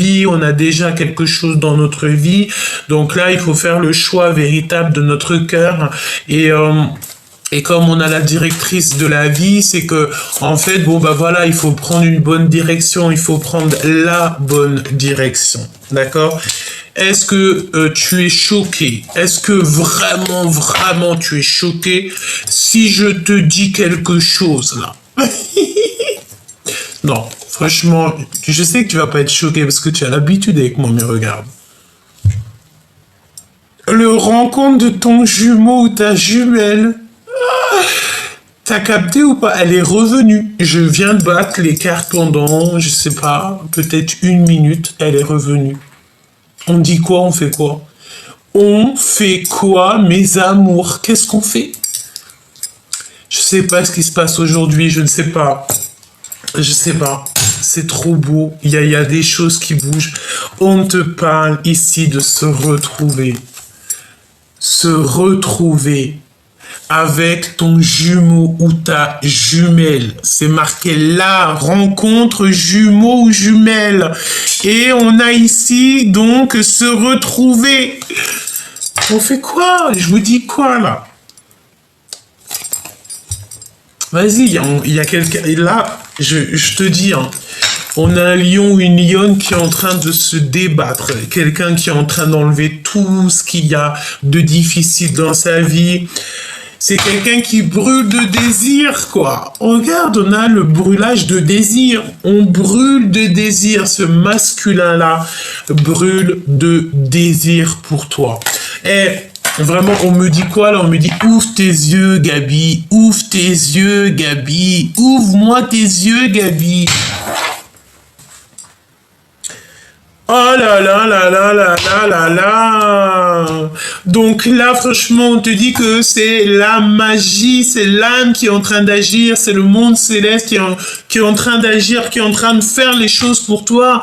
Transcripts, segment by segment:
vie, on a déjà quelque chose dans notre vie. Donc là, il faut faire le choix véritable de notre cœur. Et comme on a la directrice de la vie, c'est que, en fait, bon, bah voilà, il faut prendre une bonne direction, il faut prendre la bonne direction. D'accord? Est-ce que tu es choqué? Est-ce que vraiment, vraiment tu es choqué si je te dis quelque chose là? Non, franchement, je sais que tu vas pas être choqué parce que tu as l'habitude avec moi, mais regarde. Le rencontre de ton jumeau ou ta jumelle. T'as capté ou pas? Elle est revenue. Je viens de battre les cartes pendant, je sais pas, peut-être 1 minute. Elle est revenue. On dit quoi? On fait quoi? On fait quoi, mes amours? Qu'est-ce qu'on fait? Je sais pas ce qui se passe aujourd'hui. Je ne sais pas. Je sais pas. C'est trop beau. Il y a des choses qui bougent. On te parle ici de se retrouver. Se retrouver avec ton jumeau ou ta jumelle. C'est marqué là, rencontre jumeau ou jumelle. Et on a ici donc se retrouver. On fait quoi? Je vous dis quoi là? Vas-y, il y a quelqu'un. Et là, je te dis, hein, on a un lion ou une lionne qui est en train de se débattre. Quelqu'un qui est en train d'enlever tout ce qu'il y a de difficile dans sa vie. C'est quelqu'un qui brûle de désir, quoi. Regarde, on a le brûlage de désir. On brûle de désir. Ce masculin-là brûle de désir pour toi. Et vraiment, on me dit quoi là? On me dit, ouvre tes yeux, Gabi. Ouvre tes yeux, Gabi. Ouvre-moi tes yeux, Gabi. Oh là là là là là là là là. Donc là, franchement, on te dit que c'est la magie, c'est l'âme qui est en train d'agir, c'est le monde céleste qui est en train d'agir, qui est en train de faire les choses pour toi.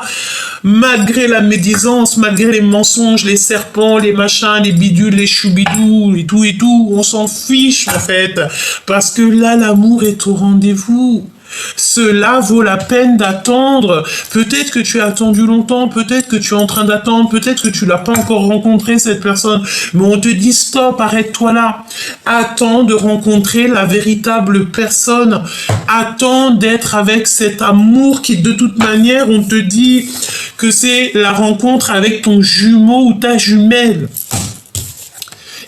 Malgré la médisance, malgré les mensonges, les serpents, les machins, les bidules, les choubidous, et tout, on s'en fiche en fait. Parce que là, l'amour est au rendez-vous. Cela vaut la peine d'attendre. Peut-être que tu as attendu longtemps, peut-être que tu es en train d'attendre, peut-être que tu l'as pas encore rencontré cette personne, mais on te dit stop, arrête-toi là. Attends de rencontrer la véritable personne. Attends d'être avec cet amour qui, de toute manière, on te dit que c'est la rencontre avec ton jumeau ou ta jumelle.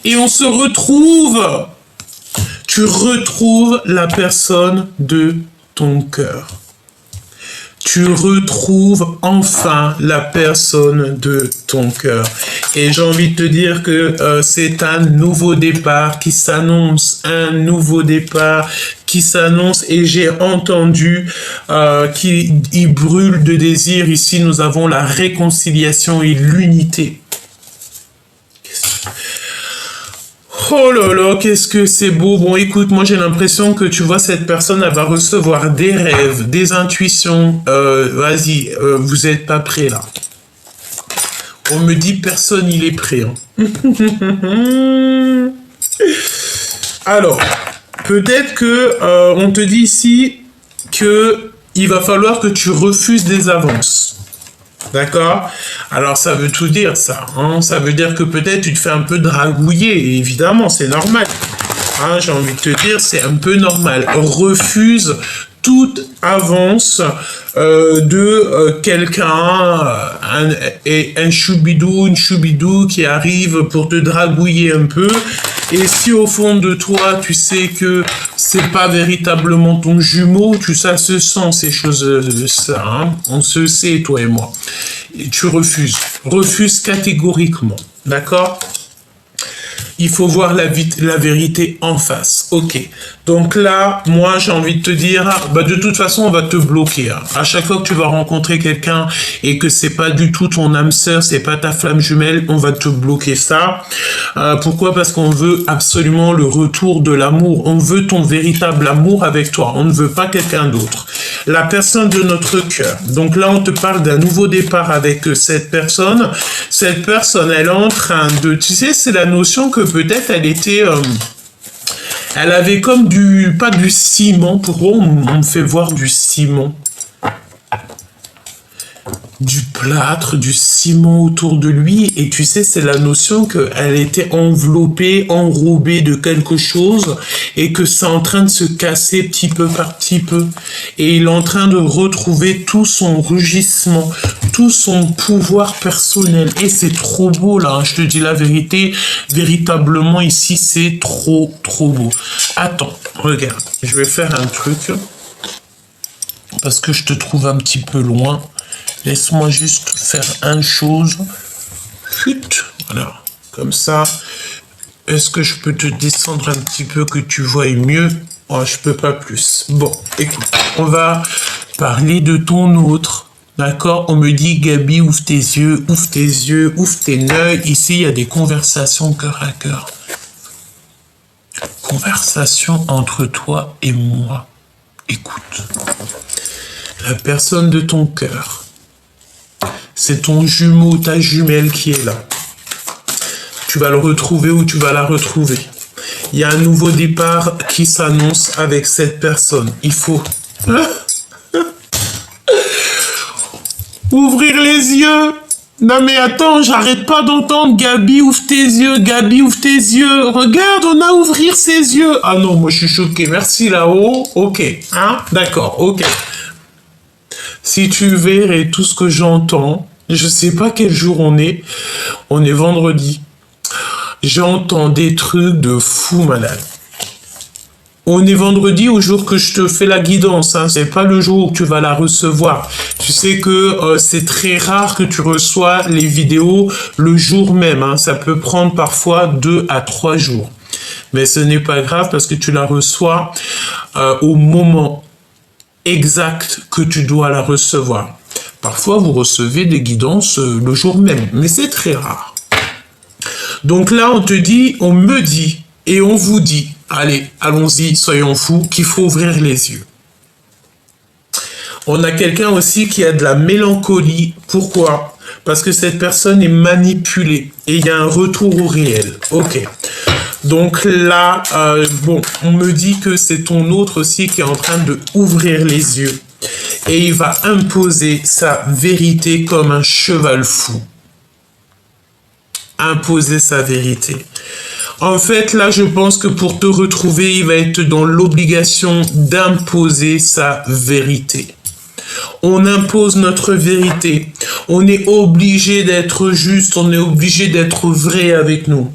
Et on se retrouve. Tu retrouves la personne de ton cœur. Tu retrouves enfin la personne de ton cœur. Et j'ai envie de te dire que c'est un nouveau départ qui s'annonce, un nouveau départ qui s'annonce, et j'ai entendu qu'il brûle de désir. Ici, nous avons la réconciliation et l'unité. Oh là là, qu'est-ce que c'est beau. Bon, écoute, moi j'ai l'impression que tu vois, cette personne, elle va recevoir des rêves, des intuitions. Vas-y, vous êtes pas prêts là. On me dit personne, il est prêt. Hein. Alors, peut-être que on te dit ici que il va falloir que tu refuses des avances. D'accord? Alors ça veut tout dire ça, hein? Ça veut dire que peut-être tu te fais un peu dragouiller, et évidemment c'est normal. Hein, j'ai envie de te dire, c'est un peu normal. Refuse toute avance de quelqu'un, un choubidou, une choubidou qui arrive pour te dragouiller un peu. Et si au fond de toi, tu sais que c'est pas véritablement ton jumeau, ça se sent ces choses-là, hein? On se sait, toi et moi. Et tu refuses. Refuse catégoriquement. D'accord? Il faut voir la vérité en face. Ok. Donc là, moi, j'ai envie de te dire, bah, de toute façon, on va te bloquer. Hein. À chaque fois que tu vas rencontrer quelqu'un et que c'est pas du tout ton âme sœur, c'est pas ta flamme jumelle, on va te bloquer ça. Pourquoi? Parce qu'on veut absolument le retour de l'amour. On veut ton véritable amour avec toi. On ne veut pas quelqu'un d'autre. La personne de notre cœur. Donc là, on te parle d'un nouveau départ avec cette personne. Cette personne, elle est en train de... Tu sais, c'est la notion que peut-être elle était... elle avait comme du... Pas du ciment. Pourquoi on me fait voir du ciment? du plâtre, du ciment autour de lui, et tu sais, c'est la notion qu'elle était enveloppée, enrobée de quelque chose, et que c'est en train de se casser petit peu par petit peu, et il est en train de retrouver tout son rugissement, tout son pouvoir personnel, et c'est trop beau là, hein, je te dis la vérité, véritablement ici, c'est trop beau. Attends, regarde, je vais faire un truc, parce que je te trouve un petit peu loin. Laisse-moi juste faire une chose. Chut, voilà, comme ça. Est-ce que je peux te descendre un petit peu que tu vois mieux? Oh, je peux pas plus. Bon, écoute, on va parler de ton autre. D'accord? On me dit, Gabi, ouvre tes yeux, ouvre tes yeux, ouvre tes yeux. Ici, il y a des conversations cœur à cœur. Conversation entre toi et moi. Écoute, la personne de ton cœur, c'est ton jumeau, ta jumelle qui est là. Tu vas le retrouver ou tu vas la retrouver. Il y a un nouveau départ qui s'annonce avec cette personne. Il faut ouvrir les yeux. Non mais attends, j'arrête pas d'entendre Gabi, ouvre tes yeux, Gabi, ouvre tes yeux. Regarde, on a ouvrir ses yeux. Ah non, moi je suis choqué. Merci là-haut. Ok, hein, d'accord, ok. Si tu verrais tout ce que j'entends, je sais pas quel jour on est vendredi. J'entends des trucs de fou malade. On est vendredi au jour que je te fais la guidance, hein. C'est pas le jour où tu vas la recevoir. Tu sais que c'est très rare que tu reçois les vidéos le jour même, hein. Ça peut prendre parfois 2 à 3 jours. Mais ce n'est pas grave parce que tu la reçois au moment exact que tu dois la recevoir. Parfois, vous recevez des guidances le jour même, mais c'est très rare. Donc là, on te dit, on me dit, et on vous dit, allez, allons-y, soyons fous, qu'il faut ouvrir les yeux. On a quelqu'un aussi qui a de la mélancolie. Pourquoi? Parce que cette personne est manipulée, et il y a un retour au réel. Ok. Donc là, bon, on me dit que c'est ton autre aussi qui est en train de ouvrir les yeux. Et il va imposer sa vérité comme un cheval fou. Imposer sa vérité. En fait, là, je pense que pour te retrouver, il va être dans l'obligation d'imposer sa vérité. On impose notre vérité. On est obligé d'être juste, on est obligé d'être vrai avec nous.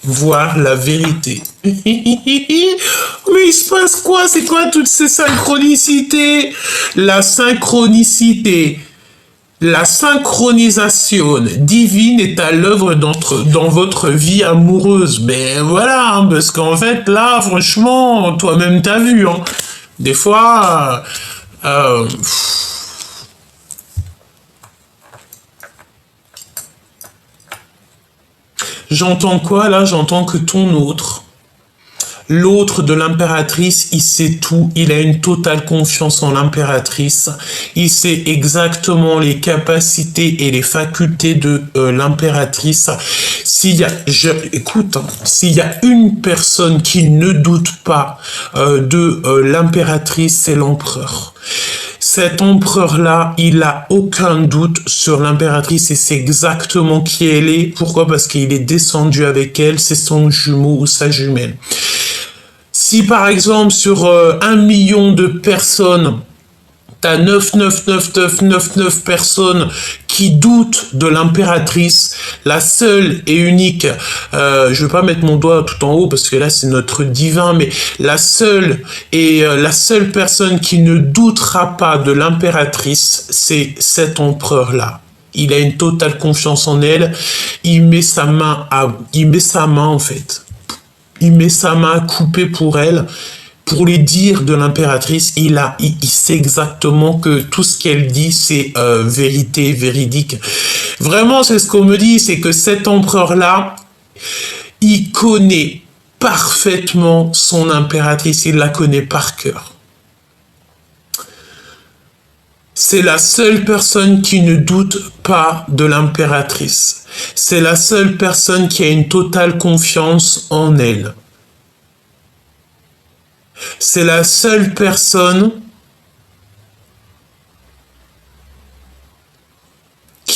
Voir la vérité. Mais il se passe quoi? C'est quoi toutes ces synchronicités? La synchronicité, la synchronisation divine est à l'œuvre dans votre vie amoureuse. Ben voilà, hein, parce qu'en fait, là, franchement, toi-même t'as vu. Hein. Des fois... J'entends quoi là? J'entends que ton autre, l'autre de l'impératrice, il sait tout, il a une totale confiance en l'impératrice, il sait exactement les capacités et les facultés de l'impératrice. Écoute, hein, s'il y a une personne qui ne doute pas de l'impératrice, c'est l'empereur. Cet empereur-là, il n'a aucun doute sur l'impératrice et c'est exactement qui elle est. Pourquoi? Parce qu'il est descendu avec elle, c'est son jumeau ou sa jumelle. Si par exemple sur 1 million de personnes, t'as 99999 personnes qui doutent de l'impératrice, la seule et unique, je vais pas mettre mon doigt tout en haut parce que là c'est notre divin, mais la seule personne qui ne doutera pas de l'impératrice, c'est cet empereur-là. Il a une totale confiance en elle, il met sa main en fait. Il met sa main à couper pour elle, pour les dires de l'impératrice. Il sait exactement que tout ce qu'elle dit, c'est vérité, véridique. Vraiment, c'est ce qu'on me dit, c'est que cet empereur-là, il connaît parfaitement son impératrice, il la connaît par cœur. C'est la seule personne qui ne doute pas de l'impératrice. C'est la seule personne qui a une totale confiance en elle. C'est la seule personne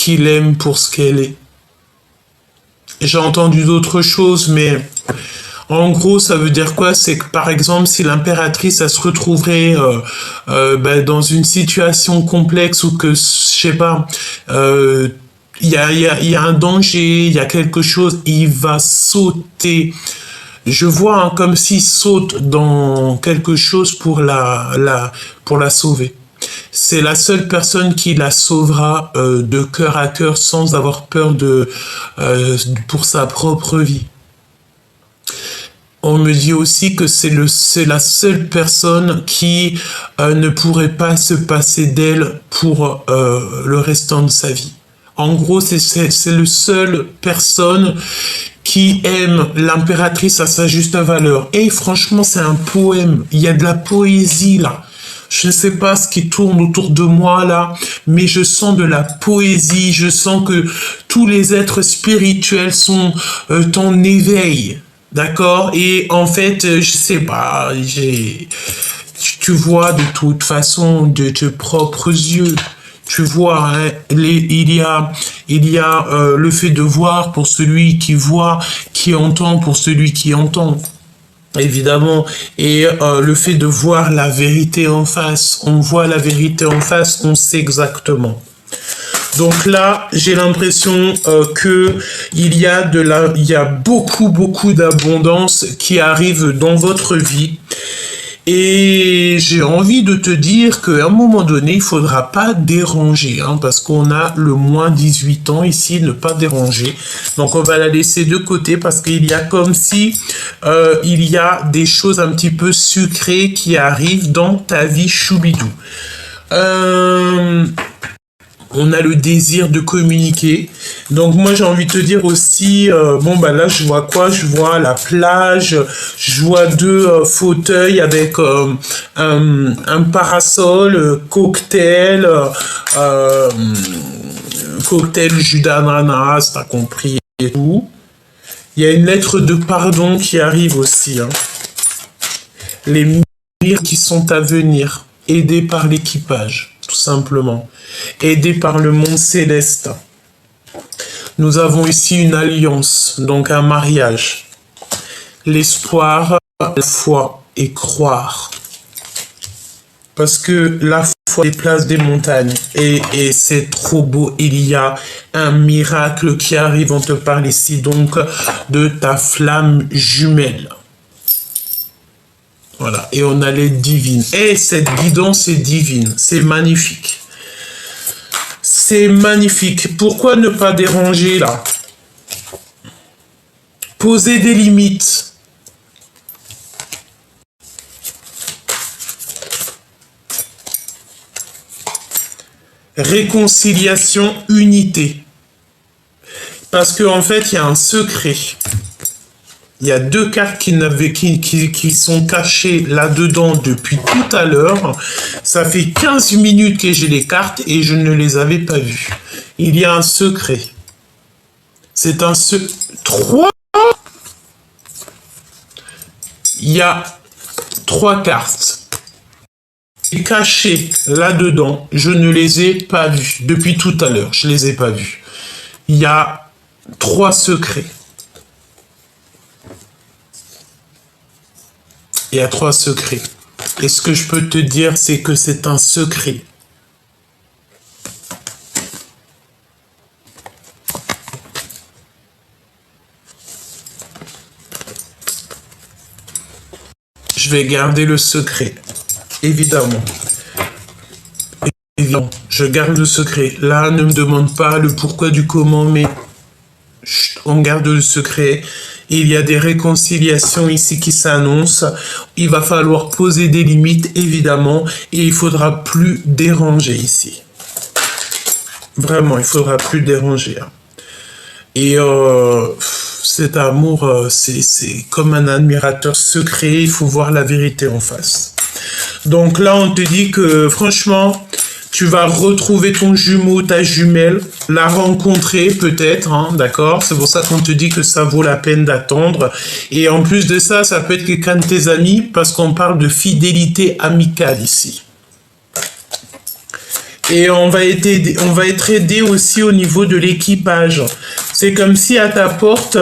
qu'il aime pour ce qu'elle est. J'ai entendu d'autres choses, mais en gros, ça veut dire quoi? C'est que par exemple, si l'impératrice, elle se retrouverait dans une situation complexe ou que, je sais pas, il y a un danger, il y a quelque chose, il va sauter. Je vois hein, comme s'il saute dans quelque chose pour pour la sauver. C'est la seule personne qui la sauvera de cœur à cœur sans avoir peur pour sa propre vie. On me dit aussi que c'est la seule personne qui ne pourrait pas se passer d'elle pour le restant de sa vie. En gros, c'est le seul personne qui aime l'impératrice à sa juste valeur. Et franchement, c'est un poème. Il y a de la poésie là. Je ne sais pas ce qui tourne autour de moi là, mais je sens de la poésie. Je sens que tous les êtres spirituels sont en éveil. D'accord? Et en fait, je sais pas, tu vois de toute façon de tes propres yeux. Tu vois, hein, il y a le fait de voir pour celui qui voit, qui entend pour celui qui entend. Évidemment, et le fait de voir la vérité en face, on voit la vérité en face, on sait exactement. Donc là, j'ai l'impression que il y a beaucoup d'abondance qui arrive dans votre vie. Et j'ai envie de te dire qu'à un moment donné, il faudra pas déranger, hein, parce qu'on a le moins 18 ans ici, ne pas déranger. Donc on va la laisser de côté parce qu'il y a comme si il y a des choses un petit peu sucrées qui arrivent dans ta vie choubidou. On a le désir de communiquer. Donc moi j'ai envie de te dire aussi, là je vois quoi? Je vois la plage, je vois deux fauteuils avec un parasol, cocktail jus d'ananas, t'as compris et tout. Il y a une lettre de pardon qui arrive aussi. Hein. Les miracles qui sont à venir, aidés par l'équipage, tout simplement. Aidés par le monde céleste. Nous avons ici une alliance, donc un mariage. L'espoir, la foi et croire. Parce que la foi déplace des montagnes. Et c'est trop beau. Il y a un miracle qui arrive. On te parle ici donc de ta flamme jumelle. Voilà. Et on a l'aide divine. Et cette guidance est divine. C'est magnifique. C'est magnifique. Pourquoi ne pas déranger là? Poser des limites. Réconciliation, unité. Parce qu'en fait, il y a un secret. Il y a deux cartes qui sont cachées là-dedans depuis tout à l'heure. Ça fait 15 minutes que j'ai les cartes et je ne les avais pas vues. Il y a un secret. C'est un secret. 3. Il y a 3 cartes. Cachées là-dedans. Je ne les ai pas vues. Depuis tout à l'heure, je ne les ai pas vues. Il y a 3 secrets. Il y a 3 secrets. Et ce que je peux te dire, c'est que c'est un secret. Je vais garder le secret. Évidemment. Évidemment. Je garde le secret. Là, ne me demande pas le pourquoi du comment, mais on garde le secret. Il y a des réconciliations ici qui s'annoncent. Il va falloir poser des limites, évidemment, et il faudra plus déranger ici. Vraiment, il faudra plus déranger. Et cet amour, c'est comme un admirateur secret. Il faut voir la vérité en face. Donc là, on te dit que, franchement, tu vas retrouver ton jumeau, ta jumelle, la rencontrer peut-être, hein, d'accord? C'est pour ça qu'on te dit que ça vaut la peine d'attendre. Et en plus de ça, ça peut être quelqu'un de tes amis, parce qu'on parle de fidélité amicale ici. Et on va être aidé aussi au niveau de l'équipage. C'est comme si à ta porte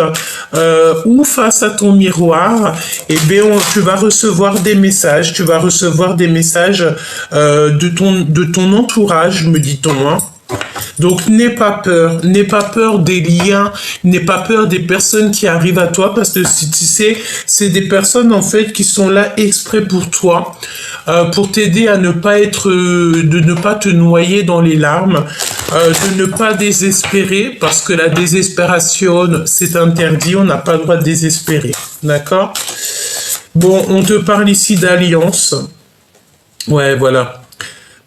ou face à ton miroir, eh bien, tu vas recevoir des messages. Tu vas recevoir des messages de ton entourage, me dit-on. Hein. Donc n'aie pas peur des liens, n'aie pas peur des personnes qui arrivent à toi parce que si tu sais, c'est des personnes en fait qui sont là exprès pour toi, pour t'aider à ne pas de ne pas te noyer dans les larmes, de ne pas désespérer parce que la désespération c'est interdit, on n'a pas le droit de désespérer, d'accord? Bon, on te parle ici d'alliance, ouais voilà.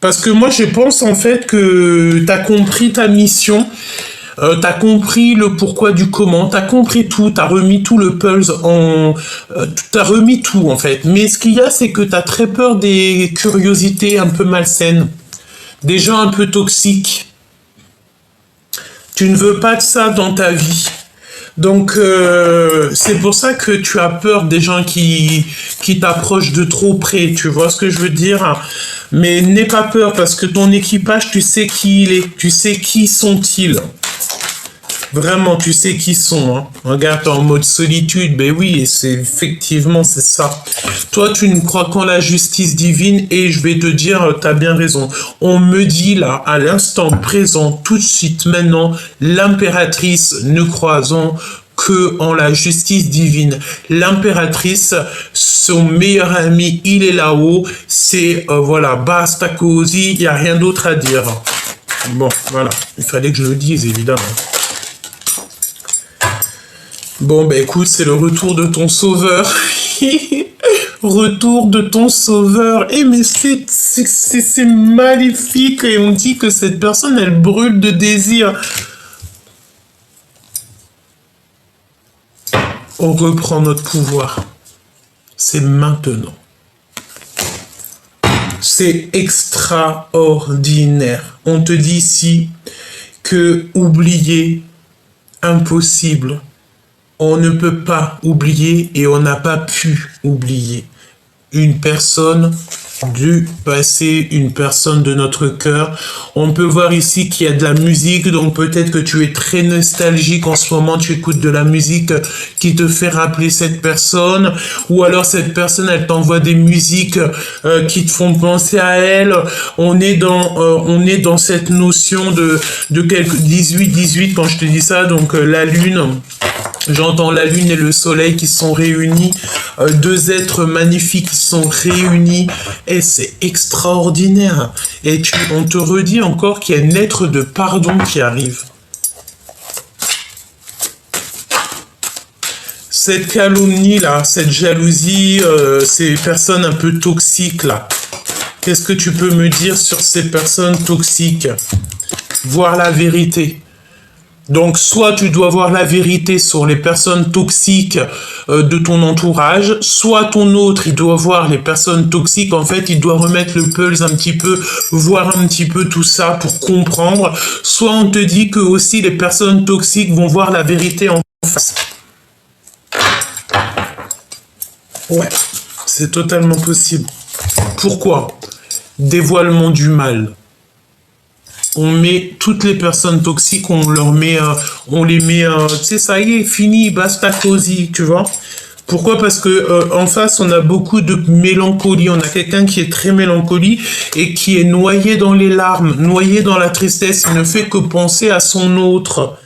Parce que moi, je pense en fait que tu as compris ta mission, tu as compris le pourquoi du comment, tu as compris tout, tu as remis tout le puzzle tu as remis tout en fait. Mais ce qu'il y a, c'est que tu as très peur des curiosités un peu malsaines, des gens un peu toxiques. Tu ne veux pas de ça dans ta vie. Donc, c'est pour ça que tu as peur des gens qui t'approchent de trop près, tu vois ce que je veux dire? Mais n'aie pas peur parce que ton équipage, tu sais qui il est, tu sais qui sont-ils. Vraiment, tu sais qui sont. Hein. Regarde, t'es en mode solitude, ben oui, et c'est effectivement, c'est ça. Toi, tu ne crois qu'en la justice divine et je vais te dire, t'as bien raison. On me dit là, à l'instant présent, tout de suite, maintenant, l'impératrice, ne croisons que en la justice divine. L'impératrice, son meilleur ami, il est là-haut. C'est, voilà, basta così, il n'y a rien d'autre à dire. Bon, voilà, il fallait que je le dise, évidemment. Bon, ben écoute, c'est le retour de ton sauveur. Retour de ton sauveur. Eh, mais c'est maléfique. Et on dit que cette personne, elle brûle de désir. On reprend notre pouvoir. C'est maintenant. C'est extraordinaire. On te dit ici que oublier, impossible. On ne peut pas oublier et on n'a pas pu oublier une personne du passé, une personne de notre cœur. On peut voir ici qu'il y a de la musique, donc peut-être que tu es très nostalgique en ce moment, tu écoutes de la musique qui te fait rappeler cette personne, ou alors cette personne, elle t'envoie des musiques qui te font penser à elle. On est dans cette notion de quelque 18 quand je te dis ça, donc la lune. J'entends la lune et le soleil qui sont réunis, deux êtres magnifiques qui sont réunis, et c'est extraordinaire. Et on te redit encore qu'il y a une lettre de pardon qui arrive. Cette calomnie là, cette jalousie, ces personnes un peu toxiques là. Qu'est-ce que tu peux me dire sur ces personnes toxiques? Voir la vérité. Donc, soit tu dois voir la vérité sur les personnes toxiques de ton entourage, soit ton autre, il doit voir les personnes toxiques. En fait, il doit remettre le pulse un petit peu, voir un petit peu tout ça pour comprendre. Soit on te dit que aussi les personnes toxiques vont voir la vérité en face. Ouais, c'est totalement possible. Pourquoi? Dévoilement du mal. On met toutes les personnes toxiques, on les met, tu sais, ça y est, fini, basta così, tu vois. Pourquoi? Parce que en face, on a beaucoup de mélancolie. On a quelqu'un qui est très mélancolique et qui est noyé dans les larmes, noyé dans la tristesse. Il ne fait que penser à son autre.